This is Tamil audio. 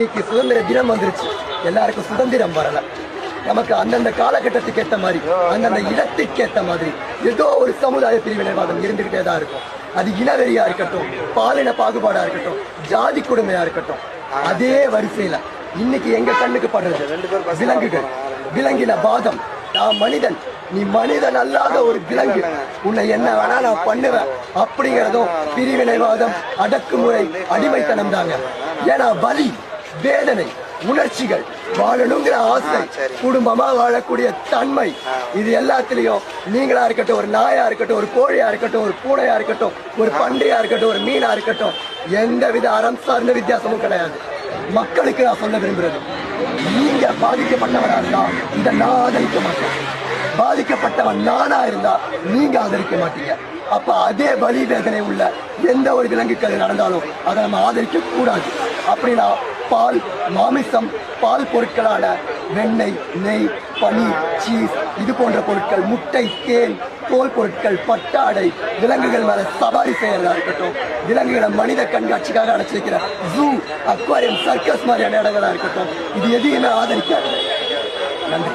இன்னைக்கு சுதந்திர தினம் வந்துருச்சு. எல்லாருக்கும் சுதந்திரம் வரல. நமக்கு அந்தந்த காலகட்டத்துக்கு ஏற்ற மாதிரி அந்தந்த இடத்துக்கு ஏற்ற மாதிரி ஏதோ ஒரு சமுதாய பிரிவினைவாதம் இருந்துகிட்டே தான் இருக்கும். அது இனவெறியா இருக்கட்டும், பாலின பாகுபாடா இருக்கட்டும், ஜாதி கொடுமையா இருக்கட்டும். அதே வரிசையில இன்னைக்கு எங்க கண்ணுக்கு படுறது விலங்குகள், விலங்கின வாதம். நான் மனிதன், நீ மனிதன் அல்லாத ஒரு விலங்கு, உன்னை என்ன வேணா நான் பண்ணுவேன் அப்படிங்கிறதும் பிரிவினைவாதம், அடக்குமுறை, அடிமைத்தனம் தாங்க. ஏன்னா வலி, வேதனை, உணர்ச்சிகள், வாழணுங்கிற ஆசை, குடும்பமா வாழக்கூடிய தன்மை, இது எல்லாத்திலையும் நீங்களா இருக்கட்டும், ஒரு நாயா இருக்கட்டும், ஒரு கோழியா இருக்கட்டும், ஒரு பூனையா இருக்கட்டும், ஒரு பன்றியா இருக்கட்டும், ஒரு மீனா இருக்கட்டும், எந்தவித அறம் சார்ந்த வித்தியாசமும் கிடையாது. மக்களுக்கு நான் சொல்ல விரும்புறது, நீங்க பாதிக்கப்பட்டவரா இருந்தா இதை நான் ஆதரிக்க மாட்டேன். பாதிக்கப்பட்டவன் நானா இருந்தா நீங்க ஆதரிக்க மாட்டீங்க. அப்ப அதே வலி வேதனை உள்ள எந்த ஒரு விலங்குகள் நடந்தாலும் அதை நம்ம ஆதரிக்க கூடாது. அப்படின்னா பால், மாமிசம், பால் பொருட்களான வெண்ணெய், நெய், பனீர், சீஸ், இது போன்ற பொருட்கள், முட்டை, தேன், தோல் பொருட்கள், பட்டாடை, விலங்குகள் மேல சவாரி செய்யறதா இருக்கட்டும், விலங்குகளை மனித கண்காட்சிக்காக அடைச்சிருக்கிற ஜூ, அக்வாரியம், சர்க்கஸ் மாதிரியான இடங்களா இருக்கட்டும், இது எதையுமே ஆதரிக்காது. நன்றி.